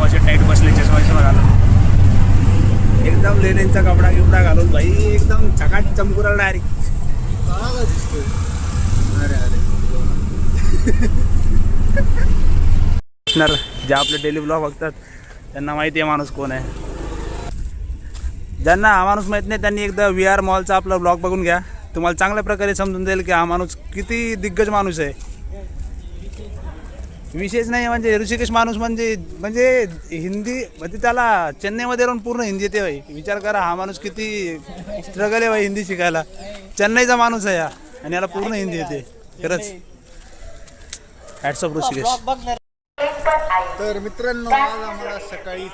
असे टाईट बसले चष्मा घालून, एकदम लेण्यांचा कपडा गिपडा घालून भाई एकदम चकाट चमकुराला डायरेक्ट. जे आपले डेली ब्लॉग बघतात त्यांना माहिती आहे माणूस कोण आहे. ज्यांना हा माणूस माहीत नाही त्यांनी एकदा VR मॉलचा आपला ब्लॉग बघून घ्या, तुम्हाला चांगल्या प्रकारे समजून जाईल की हा माणूस किती दिग्गज माणूस आहे. विशेष नाही म्हणजे ऋषिकेश माणूस म्हणजे हिंदी म्हणजे त्याला चेन्नईमध्ये राहून पूर्ण हिंदी येते भाई. विचार करा हा माणूस किती स्ट्रगल आहे भाई हिंदी शिकायला. चेन्नईचा माणूस आहे हा आणि याला पूर्ण हिंदी येते. खरंच हॅट्स ऑफ ऋषिकेश. तर मित्रांनो, आज आम्हाला सकाळी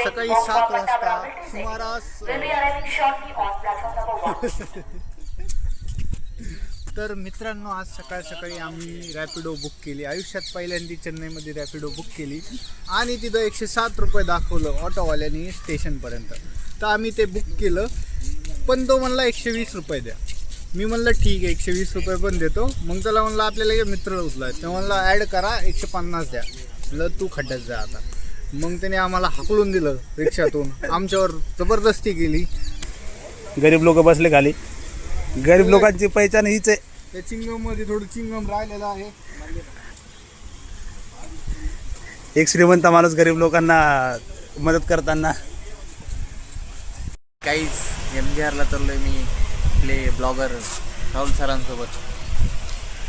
7 वाजता सुमारास तर मित्रांनो आज सकाळी आम्ही रॅपिडो बुक केली. आयुष्यात पहिल्यांदा चेन्नईमध्ये रॅपिडो बुक केली आणि तिथं 107 रुपये दाखवलं ऑटोवाल्याने स्टेशनपर्यंत. तर आम्ही ते बुक केलं, पण तो म्हणला 120 रुपये द्या. मी म्हणलं ठीक आहे 120 रुपये पण देतो. मग त्याला म्हणलं आपल्याला मित्र उचला, ते म्हणला ॲड करा 150 द्या. म्हणलं तू खड्ड्यात जा आता. मग त्याने आम्हाला हाकलून दिलं रिक्षातून, आमच्यावर जबरदस्ती केली. गरीब लोक बसले खाली. गरीब लोकांची पहिचान हीच आहे. त्या चिंगममध्ये थोडं चिंगम राहिलेलं आहे. एक श्रीमंत माणूस गरीब लोकांना मदत करताना. काहीच MGRला चाललोय मी, आपले ब्लॉगर राहुल सरांसोबत.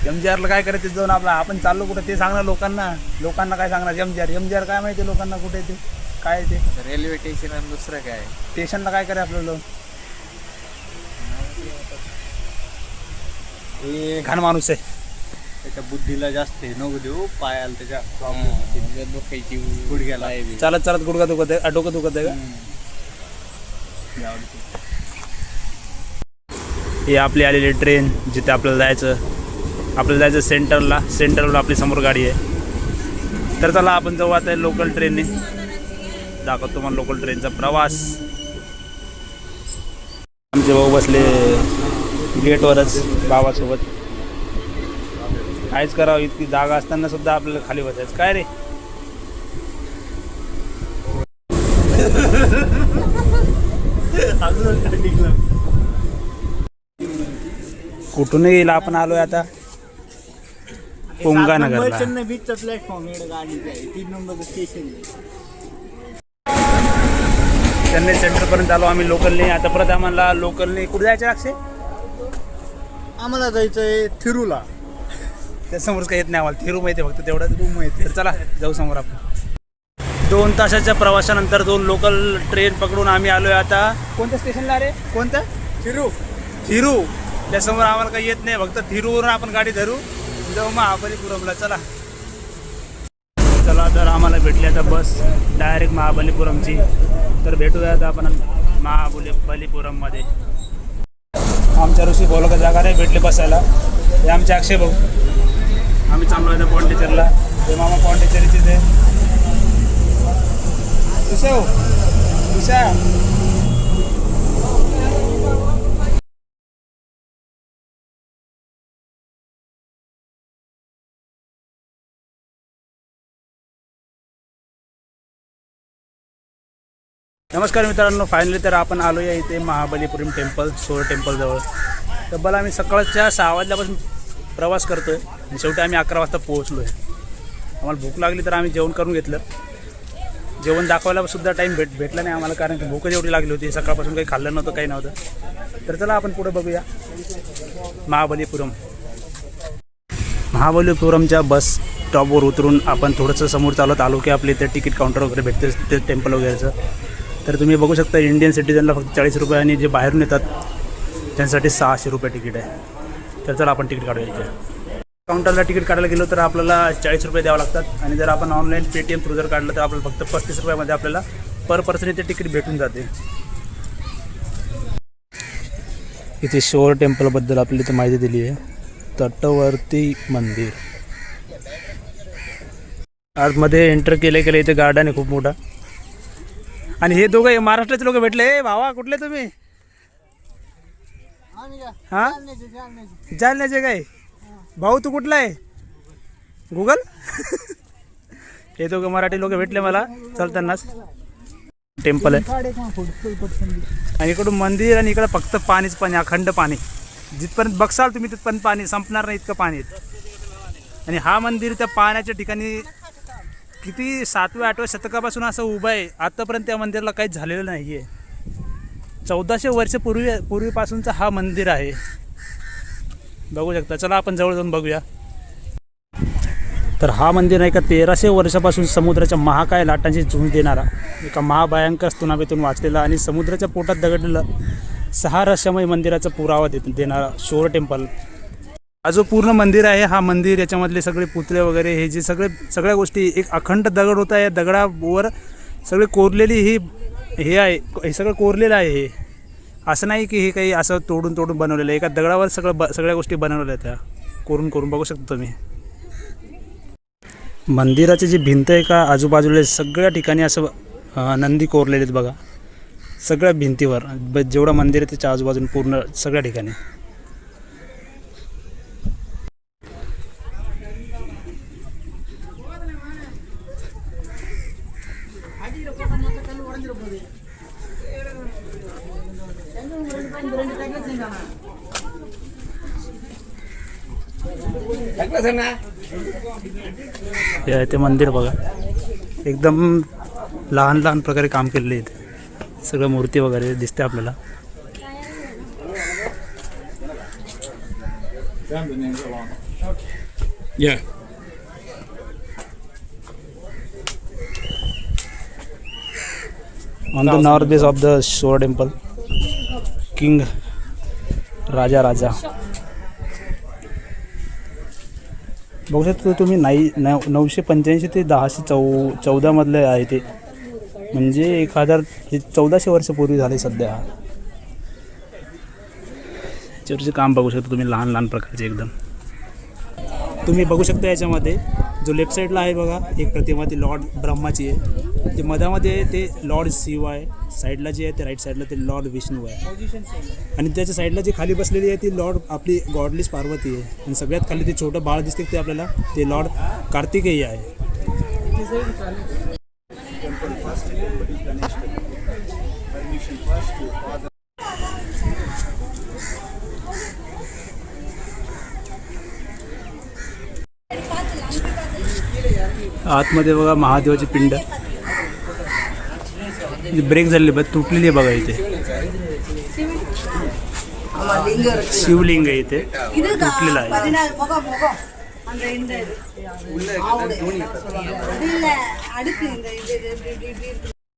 MGRला काय करायचं जाऊन आपला आपण चाललो कुठं ते सांगणार लोकांना काय सांगणार. MGR काय माहिती लोकांना कुठे ते काय ते रेल्वे स्टेशन आणि दुसरं काय स्टेशनला काय करायचं आपल्याला. घाण माणूस आहे. त्याच्या बुद्धीला जास्त नको देऊ, पायाला त्याच्या डोक्याची गुडघ्याला. चालत गुडघा दुखत आहे, डोकं दुखत आहे का. ही आपली आलेली ट्रेन, जिथे आपल्याला जायचं सेंटरला आपली समोर गाडी आहे. तर चला आपण जाऊ आता लोकल ट्रेनने. दाखवतो तुम्हाला लोकल ट्रेनचा प्रवास. आमचे भाऊ बसले गेटवरच बाबासोबत. काहीच करावं, इतकी जागा असताना सुद्धा आपल्याला खाली बसायचं काय रे. कुठून येईल आपण आलोय आता पोंगानगरला. चेन्नई बीचचा प्लॅटफॉर्म गाडीचा आहे, 3 नंबरचं स्टेशन. चेन्नई सेंटरपर्यंत आलो आम्ही लोकलने. आता परत आम्हाला लोकलने कुठे जायचं लागશે. आम्हाला जायचंय थिरूला. त्यासमोरच काही येत नाही आम्हाला. थिरू माहिती फक्त तेवढं तू माहिती. तर चला जाऊ समोर आपण. 2 तासाच्या प्रवासानंतर 2 लोकल ट्रेन पकडून आम्ही आलोय आता कोणत्या स्टेशनला रे. कोणतं थिरू. त्यासमोर आम्हाला काही येत नाही, फक्त थिरूवरून आपण गाडी धरू जाऊ महाबलीपुरमला. चला तर आम्हाला भेटली आता बस डायरेक्ट महाबलीपुरमची. तर भेटूया आता आपण महाबलीपुरममध्ये. आमच्या ऋषी बोलका जागा नाही भेटले बसायला. हे आमचे अक्षय भाऊ. आम्ही चांगलो आहे पॉंडिचेरीला. हे मामा पॉंडिचेरीचे ते नमस्कार मित्रांनो, फायनली तर आपण आलो आहे इथे महाबलीपुरम टेम्पल, सोर टेम्पलजवळ. तब्बल आम्ही सकाळच्या 6 वाजल्यापासून प्रवास करतो आहे आणि शेवटी आम्ही 11 वाजता पोहोचलो आहे. आम्हाला भूक लागली तर आम्ही जेवण करून घेतलं. जेवण दाखवायला सुद्धा टाईम भेटला नाही आम्हाला, कारण की भूकच एवढी लागली होती. सकाळपासून काही खाल्लं नव्हतं, काही नव्हतं. तर चला आपण पुढे बघूया महाबलीपुरमच्या बस स्टॉपवर उतरून आपण थोडंसं समोर चालत आलो की आपले इथे तिकीट काउंटर वगैरे भेटते ते टेम्पल वगैरेचं. तर तुम्ही बघू शकता इंडियन सिटीजनला फक्त 40 रुपये आणि जे बाहेरून येतात त्यांच्यासाठी 600 रुपये तिकीट आहे. तर चला आपण तिकीट काढूया. इथे काउंटरला तिकीट काढायला गेलो तर आपल्याला 40 रुपये द्यावं लागतात आणि जर आपण ऑनलाईन पेटीएम थ्रू जर काढलं तर आपल्याला फक्त 35 रुपयामध्ये आपल्याला पर पर्सन इथे तिकीट भेटून जाते. इथे शोर टेम्पलबद्दल आपल्याला इथे माहिती दिली आहे. तटवर्ती मंदिर. आतमध्ये एंटर केले इथे गार्डन आहे खूप मोठा. आणि हे दोघं महाराष्ट्राचे लोक भेटले. भावा कुठले तुम्ही. हां जालन्याचे काय. भाऊ तू कुठला आहे. गुगल हे दोघं मराठी लोक भेटले मला चालतानाच. टेम्पल आहे आणि इकडून मंदिर आणि इकडं फक्त पाणीच पाणी, अखंड पाणी. जिथपर्यंत बघसाल तुम्ही तिथपर्यंत पाणी संपणार नाही, इतकं पाणी आहे. आणि हा मंदिर त्या पाण्याच्या ठिकाणी किती 7व्या-8व्या शतकापासून असं उभं आहे. आतापर्यंत त्या मंदिराला काहीच झालेलं नाही आहे. 1400 वर्ष पूर्वीपासूनचं हा मंदिर आहे, बघू शकता. चला आपण जवळ जाऊन बघूया. तर हा मंदिर आहे का 1300 वर्षापासून समुद्राच्या महाकाय लाटांची झुंज देणारा, एका महाभयंकर स्तुनामीतून वाचलेला आणि समुद्राच्या पोटात दगडलेलं 6 रहस्यमय मंदिराचा पुरावा देणारा शोर टेम्पल. हा जो पूर्ण मंदिर आहे, हा मंदिर याच्यामधले सगळे पुतळे वगैरे हे जे सगळ्या गोष्टी एक अखंड दगड होता. या दगडावर सगळे कोरलेली हे आहे, हे सगळं कोरलेलं आहे. हे असं नाही की हे काही असं तोडून बनवलेलं आहे. एका दगडावर सगळ्या गोष्टी बनवलेल्या त्या कोरून बघू शकता तुम्ही. मंदिराची जी भिंत आहे का आजूबाजूला सगळ्या ठिकाणी असं नंदी कोरलेले आहेत बघा, सगळ्या भिंतीवर. जेवढं मंदिर आहे त्याच्या आजूबाजूला पूर्ण सगळ्या ठिकाणी. हे आहे ते मंदिर बघा, एकदम लहान प्रकारे काम केलेले आहेत. सगळं मूर्ती वगैरे दिसते आपल्याला. On the north base of the shore temple king राजा बघू शकता तुम्ही. 985 ते 1014 मधले आहे ते, म्हणजे 1400 वर्षापूर्वी झाले सध्या. चर्चचे काम बघू शकता तुम्ही, लहान प्रकारचे एकदम. तुम्ही बघू शकता याच्यामध्ये जो लेफ्ट साईडला आहे बघा, एक प्रतिमा ती लॉर्ड ब्रह्माची आहे. जे मधामध्ये आहे ते लॉर्ड शिव आहे. साईडला जे आहे ते राईट साईडला ते लॉर्ड विष्णू आहे. आणि त्याच्या साईडला जी खाली बसलेली आहे ती लॉर्ड आपली गॉडलीस पार्वती आहे. आणि सगळ्यात खाली ते छोटं बाळ दिसते ते आपल्याला ते लॉर्ड कार्तिकेय आहे. आतमध्ये बघा महादेवाची पिंड ब्रेक झालेली बघ, तुटलेली आहे बघा. इथे शिवलिंग आहे, इथे तुटलेलं आहे.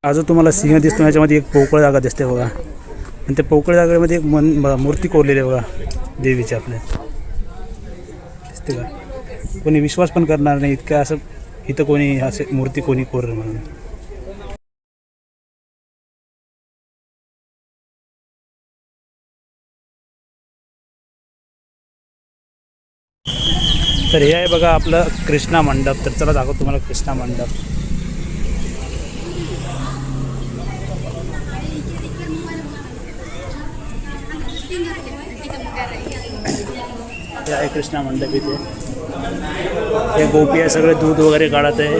अजून तुम्हाला सिंह दिसतो, याच्यामध्ये एक पोकळ जागा दिसते बघा. आणि त्या पोकळ जागेमध्ये एक मूर्ती कोरलेली आहे बघा देवीची आपल्या, दिसते का. कोणी विश्वास पण करणार नाही इतकं असं इथं कोणी असे मूर्ती कोणी कोरलं म्हणून. तर हे आहे बघा आपलं कृष्णा मंडप. तर चला दाखवतो तुम्हाला कृष्णा मंडप. हे आहे कृष्णा मंडप. इथे हे गोपिया सगळे दूध वगैरे काढत आहे,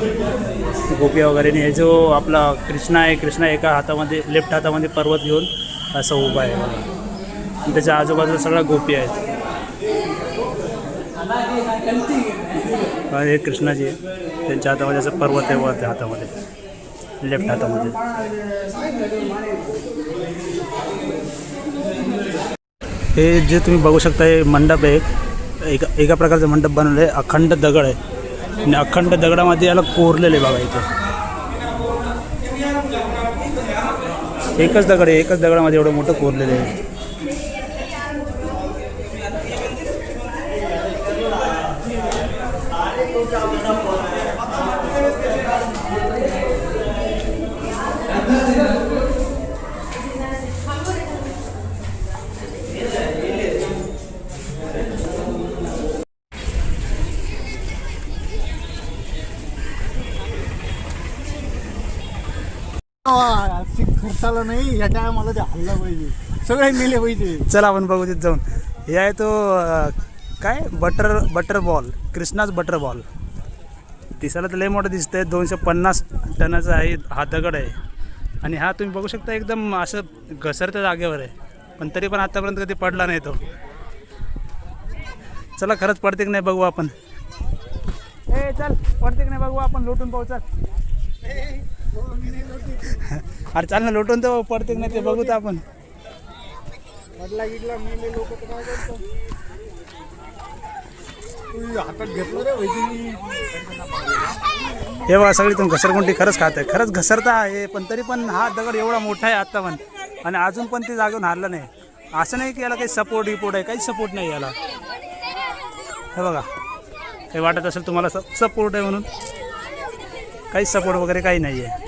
गोपिया वगैरे. हे जो आपला कृष्णा आहे, कृष्णा एका हातामध्ये लेफ्ट हातामध्ये पर्वत घेऊन असं उभा आहे. आणि त्याच्या आजूबाजूला सगळ्या गोपिया आहेत. हे कृष्णाजी आहे, त्यांच्या हातामध्ये असं पर्वत आहे वर त्या हातामध्ये लेफ्ट हातामध्ये. हे जे तुम्ही बघू शकता हे मंडप आहे, एका प्रकारचं मंडप बनवलं आहे. अखंड दगड आहे आणि अखंड दगडामध्ये याला कोरलेले बघा. इथे एकच दगड आहे, एकच दगडामध्ये एवढं मोठं कोरलेलं आहे. खर्चाला नाही, या टायमाला ते हल्ला पाहिजे, सगळे मेले पाहिजे. चला आपण बघू तिथे जाऊन. हे आहे तो काय बटर बॉल, कृष्णाच बटर बॉल. दिसायला तर लय मोठं दिसतंय. 250 टनाचा आहे हा दगड आहे. आणि हा तुम्ही बघू शकता एकदम असं घसरत्या जागेवर आहे. पण तरी पण आतापर्यंत कधी पडला नाही तो. चला खरंच पडते की नाही बघू आपण. चल पडते की नाही बघू आपण, लोटून पाहू चल. अरे चाल ना, लोटून तर पडते की नाही ते बघू तर आपण. हातात घेतलं रे वैद्यनी. हे बघा सगळी तुम्ही घसरगुंडी खरंच खात आहे, खरंच घसरता आहे. पण तरी पण हा दगड एवढा मोठा आहे आता पण, आणि अजून पण ते जागेवर हारलं नाही. असं नाही की याला काही सपोर्ट गिपोर्ट आहे, काहीच सपोर्ट नाही याला. हे बघा, काही वाटत असेल तुम्हाला सपोर्ट आहे म्हणून, काहीच सपोर्ट वगैरे काही नाही आहे.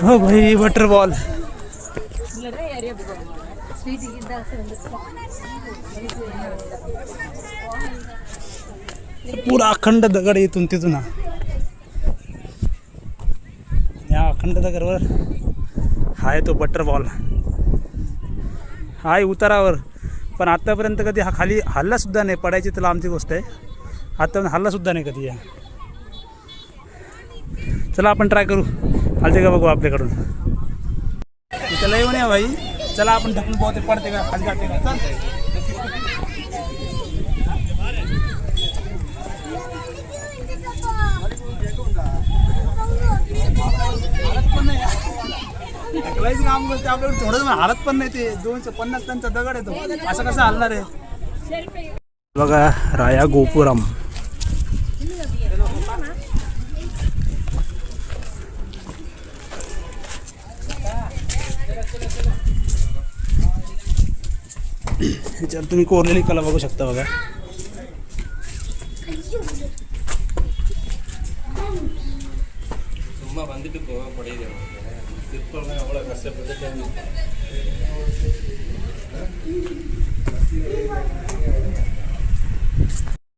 हो भाई वॉटरबॉल. पुरा अखंड दगड इथून तिथून. या अखंड दगडावर आहे तो वॉटरबॉल. हाय उतारावर, पण आतापर्यंत कधी हा खाली हल्ला सुद्धा नाही. पडायची तर लांबची गोष्ट आहे, आतापर्यंत हल्ला सुद्धा नाही कधी. या चला आपण ट्राय करू, हलते का बघू आपल्याकडून. त्याला येऊन या भाई. चला आपण ढकलून पाहते पडते का, खाली जाते का. चालतंय. काम करते आपल्याकडे थोडं हालत पण नाही. ते 250 टनचा दगड आहे तो, असं कसं हलणार आहे. बघा राया गोपुरम. ह्याच्यावर तुम्ही कोरलेली कला बघू शकता बघा.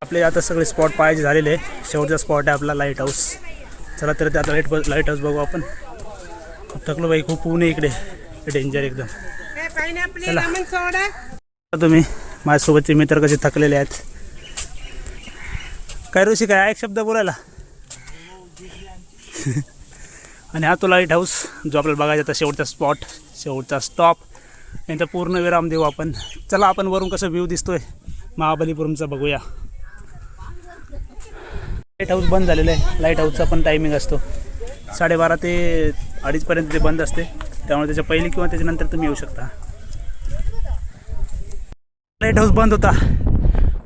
आपले आता सगळे स्पॉट पाहायचे झालेले आहे. शेवटचा स्पॉट आहे आपला लाईट हाऊस. चला तर ते आता लाईट हाऊस बघू आपण. थकलो बाई, खूप ऊन आहे इकडे, डेंजर एकदम. चला तुम्ही माझ्यासोबतचे मित्र कसे थकलेले आहेत. काय ऋषी, काय एक शब्द बोलायला. आणि हा तो लाईट हाऊस जो आपल्याला बघायचा होता, शेवटचा स्पॉट, शेवटचा स्टॉप. यांचा पूर्ण विराम देऊ आपण. चला आपण वरून कसं व्ह्यू दिसतोय महाबलीपुरमचा बघूया. लाईट हाऊस बंद झालेलं आहे. लाईट हाऊसचा पण टायमिंग असतो 12:30 ते 2:30 ते बंद असते. त्यामुळे त्याच्या पहिली किंवा त्याच्यानंतर तुम्ही येऊ शकता. लाईट हाऊस बंद होता,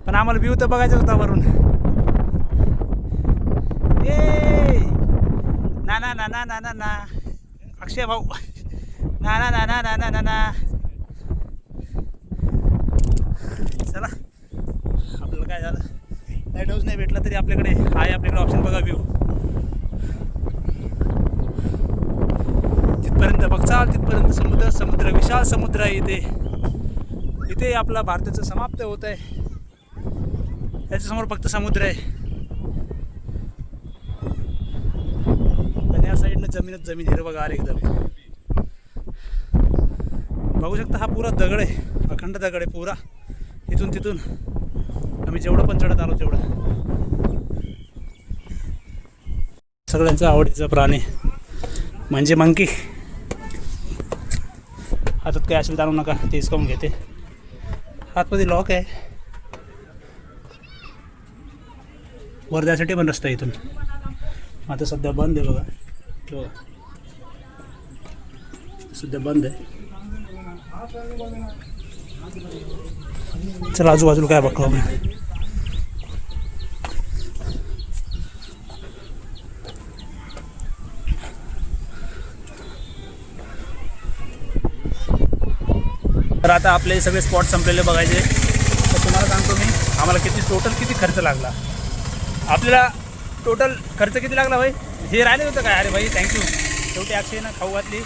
पण आम्हाला व्ह्यू तर बघायचा होता वरून. ना ना ना ना ना ना ना अक्षय भाऊ, ना ना ना ना ना ना ना ना. चला आपल्याला काय झालं, लाईट हाऊस नाही भेटला तरी आपल्याकडे आहे, आपल्याकडे ऑप्शन बघा व्ह्यू. तिथपर्यंत बघचाल, तिथपर्यंत समुद्र, समुद्र, विशाल समुद्र आहे इथे. इथे आपला भारताचं समाप्त होत आहे. याच्यासमोर फक्त समुद्र आहे. आणि या साईडनं जमीनच जमीन, हिरवगार एकदम. बघू शकता हा पुरा दगड आहे, अखंड दगड आहे पुरा. इथून तिथून आम्ही जेवढं पण चढत आलो तेवढं. सगळ्यांचा आवडीचा प्राणी म्हणजे मंकी. हातात काय असेल जाणू नका, ते हिसकावून घेते. आतमध्ये लॉक आहे, वर जायसाठी पण रस्ता इथून. आता सध्या बंद आहे बघा, सध्या बंद आहे. चला आजूबाजूला काय बघू आपण. तर आता आपले सगळे स्पॉट संपलेले बघायचे. तर तुम्हाला सांगतो मी, आम्हाला किती खर्च लागला. आपल्याला टोटल खर्च किती लागला भाई? हे राहिले होतं काय? अरे भाई थँक्यू. शेवटी अक्षयनं खाऊ घातली.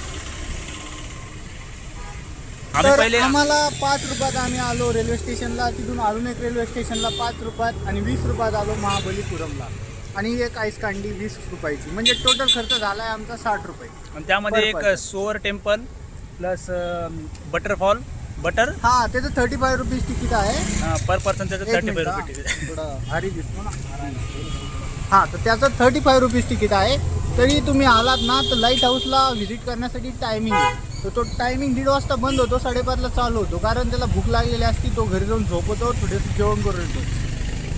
आम्ही पहिले आम्हाला 5 रुपयात आम्ही आलो रेल्वे स्टेशनला. तिथून अजून एक रेल्वे स्टेशनला 5 रुपयात आणि 20 रुपयात आलो महाबलीपुरमला. आणि एक आईस कांडी 20 रुपयाची. म्हणजे टोटल खर्च झाला आहे आमचा 60 रुपये. आणि त्यामध्ये per एक person. सोअर टेम्पल प्लस बटरफॉल बटर हा त्याचं 35 रुपीज तिकीट आहे. पर पर्सन त्याचं एक 35 मिनिट, रुपये हा. तिकीट आहे. थोडं भारी दिसतो ना. हा तर त्याचं 35 रुपीज तिकीट आहे. तरी तुम्ही आलात ना तर लाईट हाऊसला व्हिजिट करण्यासाठी टायमिंग आहे. तर तो टायमिंग 1:30 वाजता बंद होतो, 5:30ला चालू होतो. कारण त्याला भूक लागलेली असती, तो घरी जाऊन झोपतो, थोडंसं जेवण करून येतो.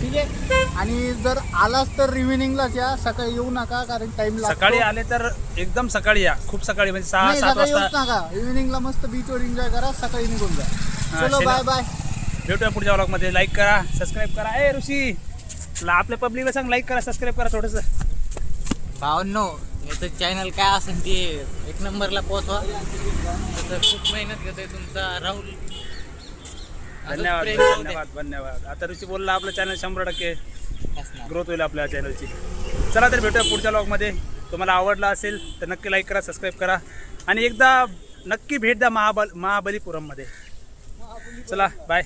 ठीक आहे. आणि जर आलास तर इव्हिनिंगलाच या, सकाळी येऊ नका कारण टाइम लागतो. सकाळी आले तर एकदम सकाळी या, खूप सकाळी म्हणजे 6-7 सकाळी येऊच वाजता. नका. इव्हिनिंगला मस्त बीचवर एन्जॉय करा, सकाळी निघून जा. चलो शनिवार. Bye bye. भेटूया पुढच्या व्लॉगमध्ये. लाईक करा, सबस्क्राईब करा. ए ऋषी आपल्या पब्लिकला सांग लाईक करा, सबस्क्राईब करा थोडंसं. भावांनो, याचं चॅनल काय असेल ते 1 नंबरला पोहोचवा. त्याचं खूप मेहनत घेतोय तुमचा राहुल. धन्यवाद प्रेम राहू दे. धन्यवाद धन्यवाद. आता ऋषी बोलला आपलं चॅनल 100% असणार. ग्रोथ होईल आपल्या चॅनलची. चला तर भेटूया पुढच्या व्लॉगमध्ये. तुम्हाला आवडला असेल तर नक्की लाईक करा, सबस्क्राईब करा आणि एकदा नक्की भेट द्या महाबलीपुरममध्ये. चला बाय.